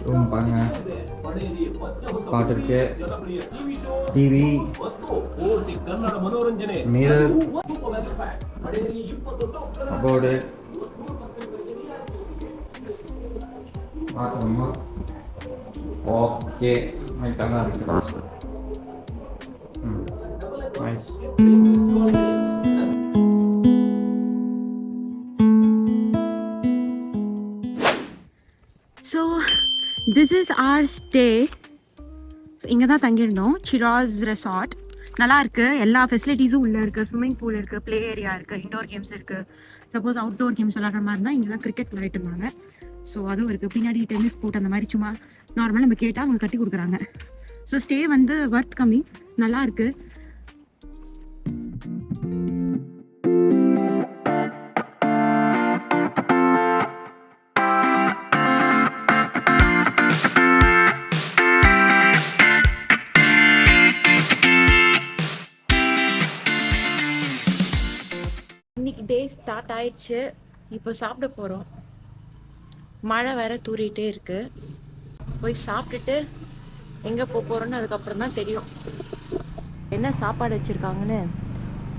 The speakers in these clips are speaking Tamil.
ரூம் பாருங்க, காட் இருக்கு, TV, mirror, cupboard, bathroom. Okay, ரைட்டாக இருக்கு. Nice. So this is R stay. So இங்கே தான் தங்கியிருந்தோம், சிராஸ் ரெசார்ட். நல்லா இருக்குது, எல்லா ஃபெசிலிட்டிஸும் உள்ளே இருக்குது. ஸ்விம்மிங் பூல் இருக்குது, ப்ளே ஏரியா இருக்குது, இன்டோர் கேம்ஸ் இருக்குது. சப்போஸ் அவுட்டோர் கேம்ஸ் விளாட்ற மாதிரி இருந்தால் இங்கே தான் கிரிக்கெட் விளையாட்டு இருந்தாங்க. ஸோ அதுவும் இருக்குது. பின்னாடி டென்னிஸ் கோர்ட் அந்த மாதிரி சும்மா நார்மலாக நம்ம கேட்டால் அவங்க கட்டி கொடுக்குறாங்க. ஸோ ஸ்டே வந்து ஒர்த் கம்மி, நல்லா இருக்குது. இன்னைக்கு டே ஸ்டார்ட் ஆயிடுச்சு. இப்போ சாப்பிட போகிறோம். மழை வேற தூரிட்டே இருக்கு. போய் சாப்பிட்டுட்டு எங்கே போகிறோன்னு அதுக்கப்புறம் தான் தெரியும். என்ன சாப்பாடு வச்சுருக்காங்கன்னு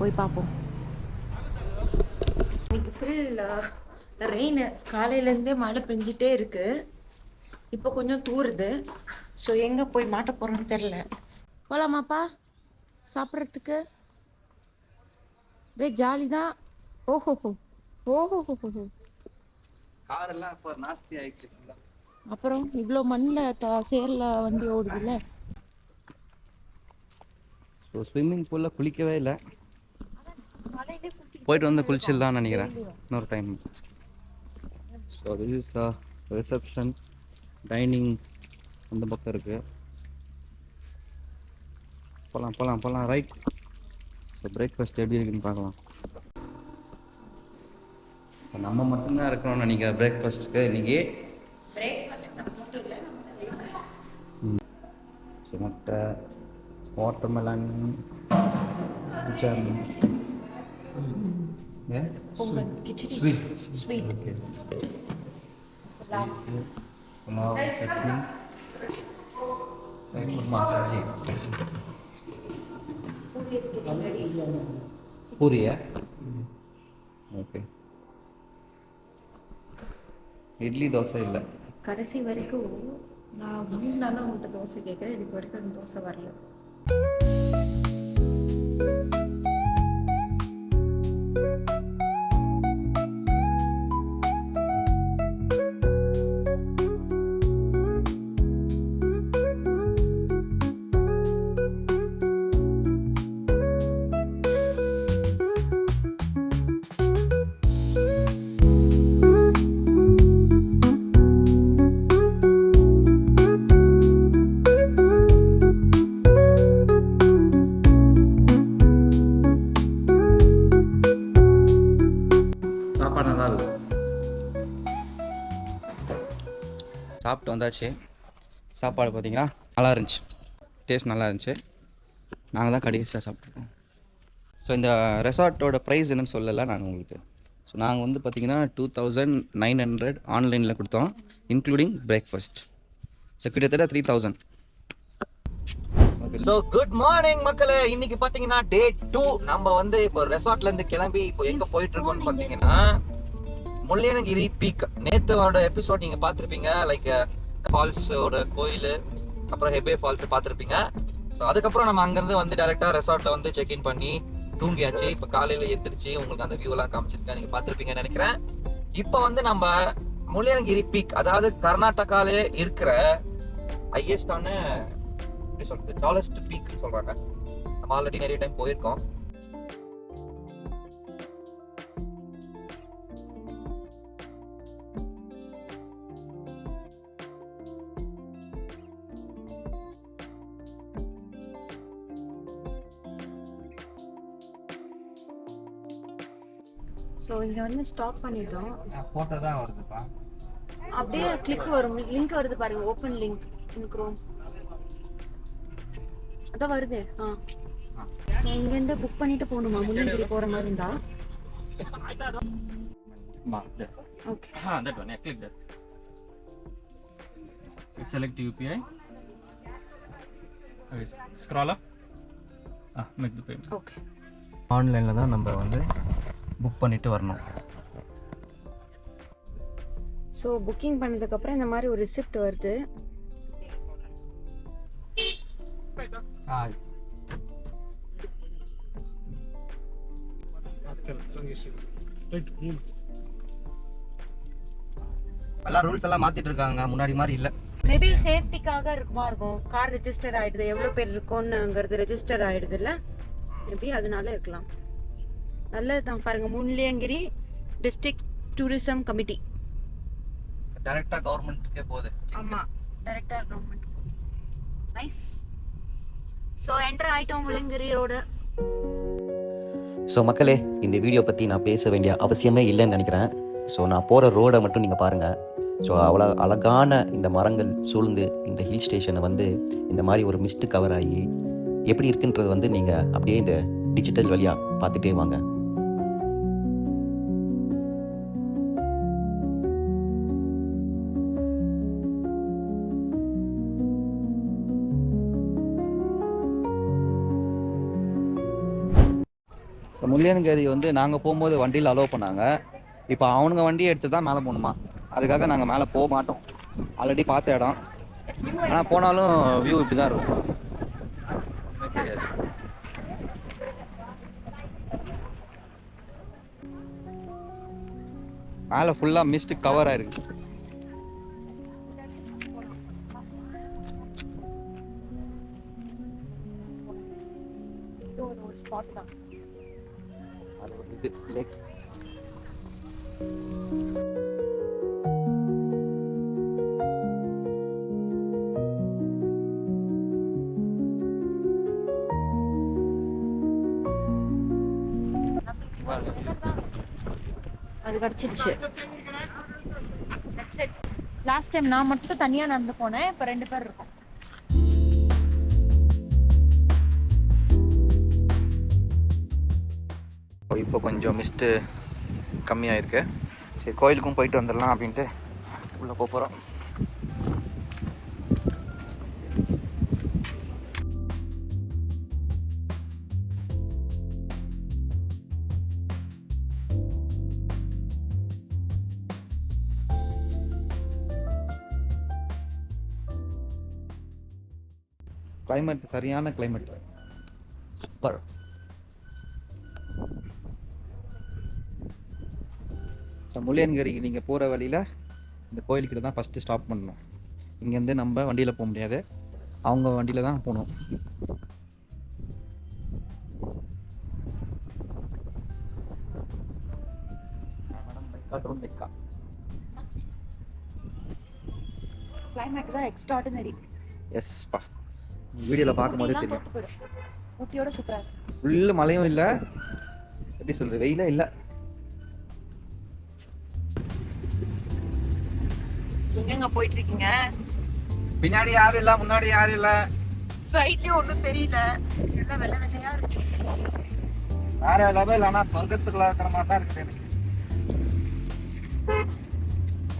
போய் பார்ப்போம். இன்னைக்கு ஃபுல் ரெயின், காலையிலேருந்தே மழை பெஞ்சிட்டே இருக்கு. இப்போ கொஞ்சம் தூருது. ஸோ எங்கே போய் மாட்ட போகிறோன்னு தெரில. போகலாமாப்பா சாப்பிட்றதுக்கு? அப்படியே ஜாலி தான். ஓஹோஹோ ஓஹோஹோ. கார் எல்லாம் இப்போ நாஸ்தி ஆயிடுச்சு. அப்புறம் இவ்வளோ மண்ணில் சேரில் வண்டி ஓடுதுல்ல. ஸோ ஸ்விம்மிங் பூலில் குளிக்கவே இல்லை, போயிட்டு வந்து குளிச்சிடலான்னு நினைக்கிறேன் இன்னொரு time. So this is reception. Dining அந்த பக்கம் இருக்கு. போகலாம் போகலாம் போகலாம். ரைட். ஸோ பிரேக்ஃபாஸ்ட் எப்படி இருக்குன்னு பார்க்கலாம். நம்ம மட்டும்தான் இருக்கணும்னு நினைக்கிறேன் பிரேக்ஃபாஸ்ட்டுக்கு இன்னைக்கு. முட்டை, watermelon, sweet sweet, okay, pulao, chutney, kurma, sabzi, பூரியா? ஓகே. இட்லி தோசை இல்லை. கடைசி வரைக்கும் நான் 3 நாளாக உங்கள்கிட்ட தோசை கேட்குறேன். இதுக்கு வரைக்கும் அந்த தோசை வரல. சாப்பிட்டு வந்தாச்சு. சாப்பாடு பார்த்தீங்கன்னா நல்லா இருந்துச்சு, டேஸ்ட் நல்லா இருந்துச்சு. நாங்கள் தான் கடைசியாக சாப்பிட்ருக்கோம். ஸோ இந்த ரெசார்ட்டோட ப்ரைஸ் என்னன்னு சொல்லலை நான் உங்களுக்கு. ஸோ நாங்கள் வந்து பார்த்திங்கன்னா 2900 ஆன்லைனில் கொடுத்தோம், இன்க்ளூடிங் பிரேக்ஃபாஸ்ட். ஸோ கிட்டத்தட்ட 3000. ஸோ குட் மார்னிங் மக்களே. இன்னைக்கு பார்த்தீங்கன்னா டே 2. நம்ம வந்து இப்போ ரெசார்ட்லேருந்து கிளம்பி இப்போ எங்கே போயிட்டு இருக்கோம்னு பார்த்தீங்கன்னா முள்ளியனகிரி பீக். நேத்தோட எபிசோட் நீங்க பாத்திருப்பீங்க, லைக் ஃபால்ஸோட கோயில், அப்புறம் ஹெபே ஃபால்ஸ் பாத்திருப்பீங்க. ஸோ அதுக்கப்புறம் நம்ம அங்கிருந்து வந்து டைரக்டா ரெசார்ட்ல வந்து செக் இன் பண்ணி தூங்கியாச்சு. இப்போ காலையில எந்திரிச்சு உங்களுக்கு அந்த வியூ எல்லாம் காமிச்சிருக்கேன், நீங்க பாத்திருப்பீங்கன்னு நினைக்கிறேன். இப்போ வந்து நம்ம முள்ளியனகிரி பீக், அதாவது கர்நாடகால இருக்கிற ஹையஸ்டான எப்படி சொல்றது, டாலஸ்ட் பீக்னு சொல்றாங்க. நம்ம ஆல்ரெடி நிறைய டைம் போயிருக்கோம். ஸோ இங்கே வந்து ஸ்டாப் பண்ணிட்டோம். போட்டோ தான் வருதுப்பா. அப்படியே கிளிக் வரும், லிங்க் வருது பாருங்க, ஓப்பன் லிங்க் இன் குரோம். அதான் வருது. ஸோ இங்கேருந்து புக் பண்ணிட்டு போகணுமா முள்ளியனகிரி போகிற மாதிரி இருந்தா? There. Okay. That one. Yeah, click that. Select UPI. Okay, scroll up. Make the payment. Okay. ஆன்லைனில் தான் நம்ம வந்து புக் பண்ணிட்டு வரணும். ஸோ புக்கிங் பண்ணதுக்கப்புறம் இந்த மாதிரி ஒரு ரிசிப்ட் வருது. எல்லா ரூல்ஸ் எல்லாம் மாத்திட்டு இருக்காங்க, முன்னாடி மாதிரி இல்லை. மேபி சேஃப்டிக்காக இருக்கும். கார் ரெஜிஸ்டர் ஆயிடுது, எவ்வளோ பேர் இருக்கோன்னுங்கிறது ரெஜிஸ்டர் ஆயிடுதுல்ல, மேபி அதனால இருக்கலாம். நல்லதுதான். பாருங்க, முன்லியங்கிரி டிஸ்ட்ரிக்ட் டூரிசம் கமிட்டி. டைரக்டா கவர்மெண்ட்டுக்கே போகுது. ஆமா, டைரக்டா கவர்மெண்ட். நைஸ். ஸோ என்டர் ஆயிட்டோம் முள்ளங்கிரி ரோடு. ஸோ மக்களே, இந்த வீடியோ பற்றி நான் பேச வேண்டிய அவசியமே இல்லைன்னு நினைக்கிறேன். ஸோ நான் போகிற ரோடை மட்டும் நீங்கள் பாருங்கள். ஸோ அவ்வளோ அழகான இந்த மரங்கள் சூழ்ந்து இந்த ஹில் ஸ்டேஷனை வந்து இந்த மாதிரி ஒரு மிஸ்ட் கவர் ஆகி எப்படி இருக்குன்றது வந்து நீங்கள் அப்படியே இந்த டிஜிட்டல் வழியாக பார்த்துட்டே வாங்க. ஸோ முள்ளியனகிரி வந்து நாங்கள் போகும்போது வண்டியில் அலோவ் பண்ணாங்க. இப்போ அவனுங்க வண்டியை எடுத்து தான் மேலே போகணுமா, அதுக்காக நாங்கள் மேலே போக மாட்டோம். ஆல்ரெடி பார்த்த இடம், ஆனால் போனாலும் வியூ இப்படி தான் இருக்கும். மேலே ஃபுல்லாக மிஸ்ட் கவர் ஆயிருக்கு. அது ஒரு இது லேக். அது கிடச்சிருச்சு. லாஸ்ட் டைம் நான் மட்டும் தனியாக நடந்து போனேன், இப்போ 2 பேர் இருக்கோம். இப்போ கொஞ்சம் மிஸ்ட்டு கம்மியாக இருக்கு. சரி, கோயிலுக்கும் போயிட்டு வந்துடலாம் அப்படின்ட்டு உள்ளே போகிறோம். கிளைமேட் சரியான கிளைமேட். சூப்பர். ஸோ முள்ளியனகிரிக்கு நீங்கள் போகிற வழியில் இந்த கோயிலுக்கிட்ட தான் ஃபஸ்ட்டு ஸ்டாப் பண்ணணும். இங்கேருந்து நம்ம வண்டியில் போக முடியாது, அவங்க வண்டியில் தான் போகணும். கிளைமேட் தான் எக்ஸ்ட்ராடினரி. எஸ் பா, வீடியோவில் பார்க்கும்போதே தெரியும். ஊட்டியோட சூப்பராக இருக்கு. ஃபுல்லு மழையும் இல்லை, எப்படி சொல்கிறது, வெயிலே இல்லை. எங்கெங்க போயிட்டு இருக்கீங்க? பின்னாடி யாரும் இல்லை, முன்னாடி யாரும் இல்லை, சைட்லயும் ஒன்றும் தெரியல, எல்லாம் வெள்ளை வெள்ளையா இருக்கு. வேற லெவல். ஆனால் சொர்க்கத்துக்குள்ள இருக்கிற மாதிரி தான் இருக்குது எனக்கு.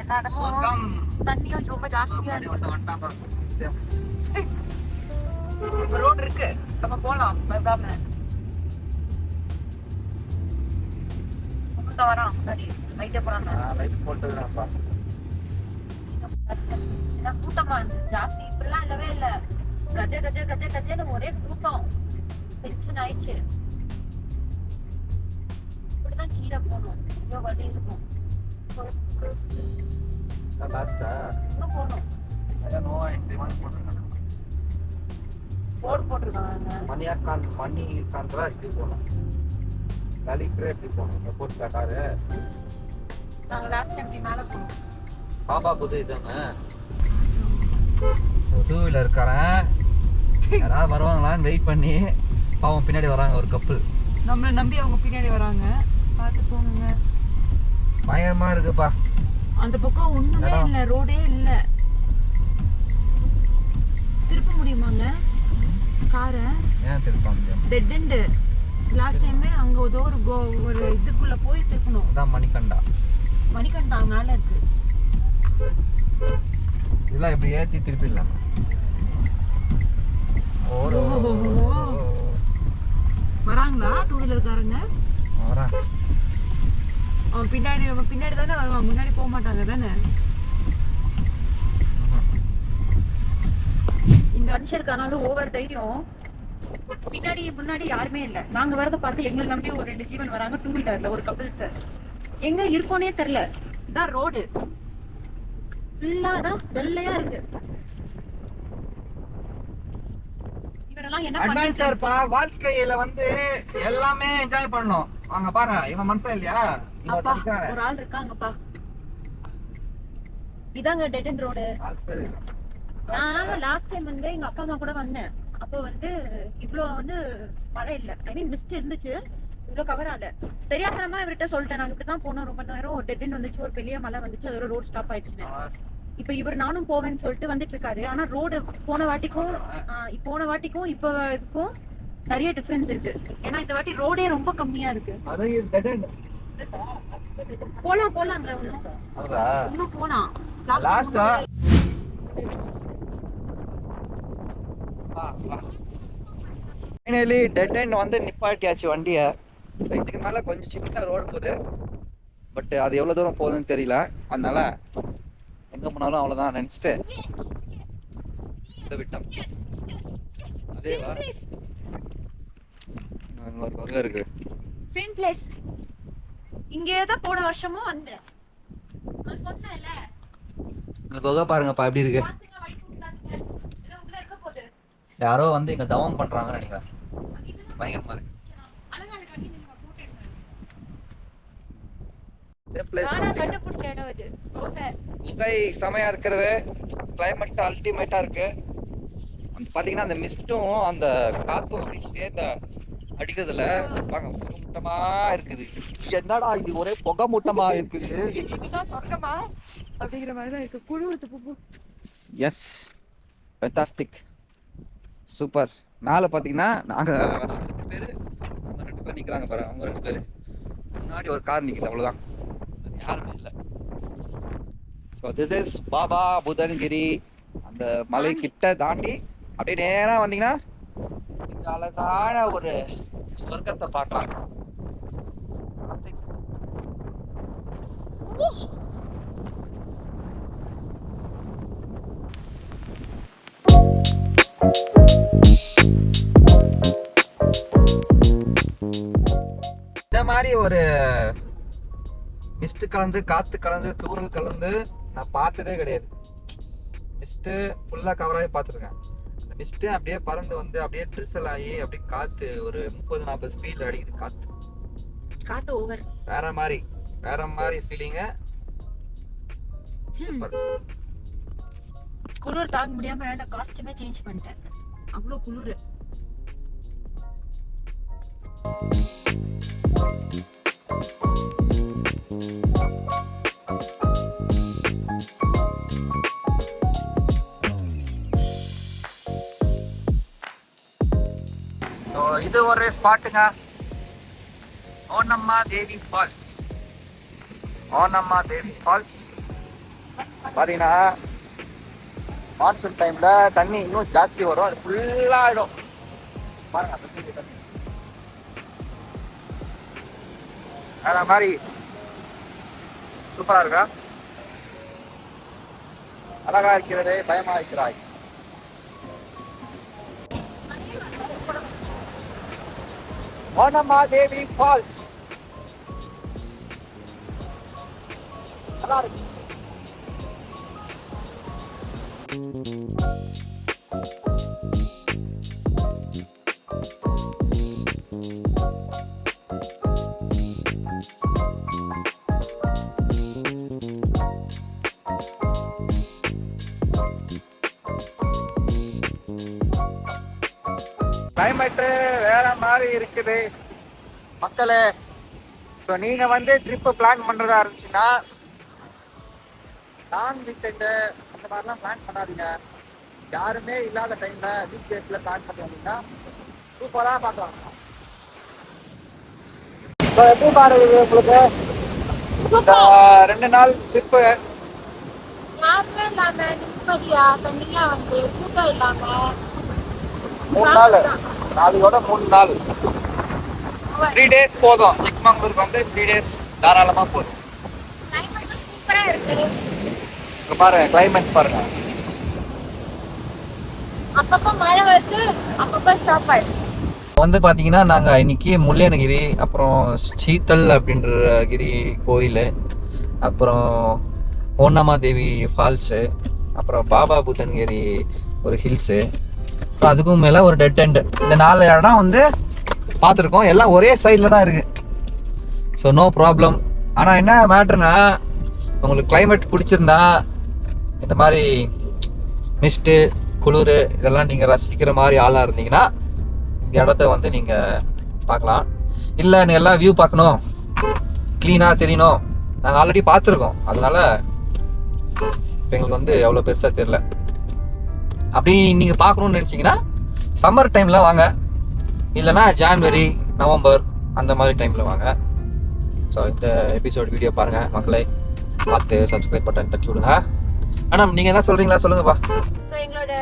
எல்லா இடமும் தண்ணியும் ரொம்ப ஜாஸ்தியா இருக்கு. ரோடு இருக்கு, நம்ம போலாம் பயப்படாம. வரோம் முன்னாடி லைட்டே போறாங்க. லைட் போட்டுக்கிறேன்ப்பா. கூட்டமா ஜாஸ்தி இப்பெல்லாம் இல்லவே இல்ல. கஜ கஜ கஜ கஜன்னு ஒரே கூட்டம். டென்ஷன் ஆயிடுச்சு. இப்படிதான் கீழே போகணும், இவ்வளோ வழி இருக்கும். இன்னும் போகணும். போர்டு போட்டிருக்காங்க. மணிக்கான் எப்படி போகணும், கலிக்கே எப்படி போகணும், போட்டு காட்டாரு. நாங்க லாஸ்ட் டைம் இப்படி மேலே போனோம். பாபா புது இதுங்க டூ வீலர் இருக்காரன், யாராவது வருவாங்களான்னு வெயிட் பண்ணி பாவம் பின்னாடி வராங்க ஒரு கப்பல். நம்மளை நம்பி அவங்க பின்னாடி வராங்க, பார்த்து போங்க. பயங்கரமா இருக்குப்பா. அந்த பக்கம் ஒண்ணுமே இல்ல, ரோடே இல்ல. திருப்ப முடியுமாங்க காரை? ஏன் திருப்ப முடியும்? Dead end. லாஸ்ட் டைமே அங்க ஏதோ ஒரு இதுக்குள்ள போய் திருப்பணும். அதான் மணிகண்டா. மணிக்கண்டா மேல இருக்கு. இதெல்லாம் எப்படி ஏத்தி திருப்பிடலாம். வராங்களா டூ வீலர்காரங்க? வரேன். அவன் பின்னாடி தானே வருவான், முன்னாடி போக மாட்டாங்க தானே. இந்த மனுஷருக்கானாலும் ஓவர் தைரியம். பின்னாடி முன்னாடி யாருமே இல்ல. நாங்க வரத பார்த்து எங்களை நம்பி ஒரு 2 ஜீவன் வராங்க டூ வீலர்ல, ஒரு கப்பிள்ஸ். எங்க இருக்கோனே தெரியல. இதான் ரோடு ஃபுல்லா தான் வெள்ளையா இருக்கு. இவரெல்லாம் என்ன அட்வென்ச்சர் பா, வாழ்க்கையில வந்து எல்லாமே என்ஜாய் பண்ணணும். அங்க பாரு, இவன் மனுஷன் இல்லையா? அப்பா ஒரு ஆள் இருக்காங்கப்பா. இதாங்க டெட் எண்ட் ரோடு. நான் லாஸ்ட் டைம் வந்து எங்க அப்பா அம்மா கூட வந்தேன். அப்போ வந்து இவ்ளோ வந்து மழை இல்ல, ஐ மீன் மிஸ்ட் இருந்துச்சு, இவ்ளோ கவர் ஆகல. தெரியாதனமா இவர்கிட்ட சொல்லிட்டேன், நாங்க இப்படிதான் போனோம், ரொம்ப நேரம் ஒரு டெட் எண்ட் வந்துச்சு, ஒரு பெரிய மழை வந்துச்சு, அதோட ரோட் ஸ்டாப் ஆயிடுச்சு. இப்ப இவர் நானும் போவேன்னு சொல்லிட்டு வந்துட்டு இருக்காரு. ஆனா ரோடு போன வாட்டிக்கும் இப்ப இதுக்கும் நிறைய டிஃபரன்ஸ் இருக்கு. ஏன்னா இந்த வாட்டி ரோடே ரொம்ப கம்மியா இருக்கு. போலாங்க இன்னும் போலாம். லாஸ்டா ஃபைனலி டெட் எண்ட் வந்து நிப்பாட்டியாச்சு வண்டியை. இதுக்கு மேல கொஞ்சம் சின்ன ரோடு போகுது, பட் அது எவ்வளவு தூரம் போகுதுன்னு தெரியல. அதனால எங்க போனாலும் அவ்வளவுதான் நினைச்சிட்டு விட்டோம். அதேவா அங்க ஒரு பக்கம் இருக்கு சேம் பிளேஸ். இங்கே தான் போன வருஷமும் வந்தேன், நான் சொன்னேன்ல. இந்த குகை பாருங்கப்பா எப்படி இருக்கு. யாரோ வந்து இங்க தவம் பண்றாங்கன்னு நினைக்கிறேன். பயங்கரமா இருக்கு. குகை செமையா இருக்கிறது. கிளைமேட் அல்டிமேட்டா இருக்கு. பாத்தீங்கன்னா அந்த மிஸ்டும் அந்த காத்தும் அப்படி சேர்ந்த அடிக்கிறதுல பாங்க புகை மூட்டமா இருக்குது. என்னடா இது ஒரே புகை மூட்டமா இருக்குது. சொர்க்கமா அப்படிங்கிற மாதிரிதான் இருக்கு. குழுவுத்து. Yes, fantastic, super. மேல பாத்தீங்கன்னா நாங்க 2 பேரு, அவங்க 2 பேர் நிக்கிறாங்க பாரு. அவங்க 2 பேரு முன்னாடி ஒரு கார் நிக்குது, அவ்வளவுதான், யாருமே இல்லை. So this is Baba Budangiri. அந்த மலை கிட்ட தாண்டி அப்படியே நேரா வந்தீங்கன்னா இந்த அழகான ஒரு சொர்க்கத்தை பார்க்கலாம். இந்த மாதிரி ஒரு மிஸ்ட் கலந்து காத்து கலந்து தூரல் கலந்து நான் பார்த்ததே கிடையாது. மிஸ்ட் ஃபுல்லா கவராகி பார்த்துருக்கேன். அந்த மிஸ்ட் அப்படியே பறந்து வந்து அப்படியே ட்ரிசல் ஆகி அப்படியே காத்து ஒரு 30-40 ஸ்பீட்ல அடிக்குது. காத்து ஓவர். வேற மாதிரி ஃபீலிங்க. குளிர் தாங்க முடியாம நான் காஸ்டியூமே சேஞ்ச் பண்ணிட்டேன், அவ்வளோ குளிர். இது ஒரு ஸ்பாட்டுங்க, ஓனம்மா தேவி ஃபால்ஸ். ஓனம்மா தேவி ஃபால்ஸ் பாத்தீங்கன்னா மான்சூன் டைம்ல தண்ணி இன்னும் ஜாஸ்தி வரும், அது ஃபுல்லா ஆயிடும் பாருங்க. அந்த மாதிரி சூப்பரா இருக்கா, அழகா இருக்கிறது, பயமா இருக்கிறாய். ஓனம்மா தேவி ஃபால்ஸ் நல்லா இருக்கு. கிளைமேட்டு வேற மாதிரி இருக்குது மக்களே. ஸோ நீங்க வந்து ட்ரிப் பிளான் பண்றதா இருந்துச்சுன்னா லாங் வீக்கெண்டு அந்த மாதிரிலாம் பிளான் பண்ணாதீங்க. யாருமே இல்லாத டைம்ல வீக் டேஸ்ல பிளான் பண்ணி வந்தீங்கன்னா சூப்பரா பார்க்கலாம். ஸோ எப்படி பாருங்க உங்களுக்கு 2 நாள் ட்ரிப் யாருமே இல்லாம நிம்மதியா தனியா வந்து கூட்டம் இல்லாம 3 நாள் நாளையோட 3 நாள் 3 days போதும். சிக்மங்களூருக்கு வந்து 3 days தாராளமா போதும். கிளைமேட் சூப்பரா இருக்கு. இங்க பாருங்க கிளைமேட் பாருங்க. அப்பப்ப மழை வருது, அப்பப்ப ஸ்டாப் ஆயிடுது. வந்து பாத்தீங்கன்னா நாங்க இன்னைக்கு முள்ளியனகிரி, அப்புறம் சீத்தல் அப்படின்ற கிரி கோயில், அப்புறம் ஓன்னமாதேவி ஃபால்ஸு, அப்புறம் பாபா புதன்கிரி ஒரு ஹில்ஸு, அதுக்கும் மேலே ஒரு டெட் எண்டு. இந்த 4 இடம் வந்து பார்த்துருக்கோம். எல்லாம் ஒரே சைடில் தான் இருக்கு. So no problem. ஆனால் என்ன மேட்ருனா, உங்களுக்கு கிளைமேட் பிடிச்சிருந்தா இந்த மாதிரி மிஸ்ட்டு குளிர் இதெல்லாம் நீங்கள் ரசிக்கிற மாதிரி ஆளாக இருந்தீங்கன்னா இந்த இடத்த வந்து நீங்கள் பார்க்கலாம். இல்லை நீங்கள் எல்லாம் வியூ பார்க்கணும், க்ளீனாக தெரியணும், நாங்கள் ஆல்ரெடி பார்த்துருக்கோம், அதனால இப்போ எங்களுக்கு வந்து எவ்வளோ பெருசாக தெரில. அப்படி நீங்கள் பார்க்கணுன்னு நினச்சிங்கன்னா சம்மர் டைமில் வாங்க, இல்லைனா ஜான்வரி நவம்பர் அந்த மாதிரி டைமில் வாங்க. ஸோ இந்த எபிசோட் வீடியோ பாருங்கள் மக்களை, பார்த்து சப்ஸ்கிரைப் பட்டன் தட்டி விடுங்க. ஆனால் நீங்கள் என்ன சொல்கிறீங்களா சொல்லுங்கப்பா. ஸோ எங்களோட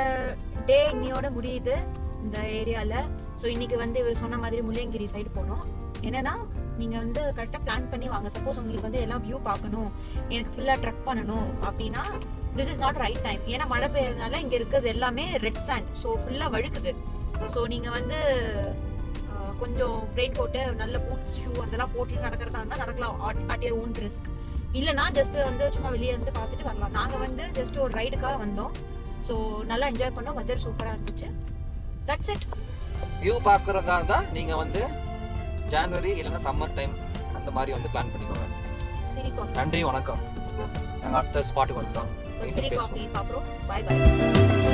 டே இன்னையோட முடியுது இந்த ஏரியாவில். ஸோ இன்னைக்கு வந்து இவர் சொன்ன மாதிரி முள்ளியங்கிரி சைடு போகணும். என்னன்னா நீங்கள் வந்து கரெக்டாக பிளான் பண்ணி வாங்க. சப்போஸ் உங்களுக்கு வந்து எல்லாம் வியூ பார்க்கணும், எனக்கு ஃபுல்லாக ட்ரக் பண்ணணும் அப்படின்னா this is not right time. ஏன்னா மழை பெய்யறதுனால இங்கே இருக்கிறது எல்லாமே ரெட் சாண்ட், ஸோ ஃபுல்லாக வழுக்குது. ஸோ நீங்கள் வந்து கொஞ்சம் ரெயின் கோட்டு, நல்ல பூட்ஸ், ஷூ அதெல்லாம் போட்டு நடக்கிறதா இருந்தால் நடக்கலாம், அட் யுவர் ஓன் ரிஸ்க். இல்லைனா ஜஸ்ட் வந்து சும்மா வெளியே இருந்து பார்த்துட்டு வரலாம். நாங்கள் வந்து ஜஸ்ட் ஒரு ரைடுக்காக வந்தோம். ஸோ நல்லா என்ஜாய் பண்ணோம், வெதர் சூப்பராக இருந்துச்சு. That's it. வியூ பார்க்குறதா இருந்தால் நீங்கள் வந்து ஜான்வரி இல்லைன்னா சம்மர் டைம் அந்த மாதிரி வந்து பிளான் பண்ணிக்கோங்க. சிரி காஃபி. நன்றி, வணக்கம். நாங்கள் அடுத்த ஸ்பாட்டுக்கு வந்துட்டோம். சிரி காஃபி பார்க்குறோம். பாய் பாய்.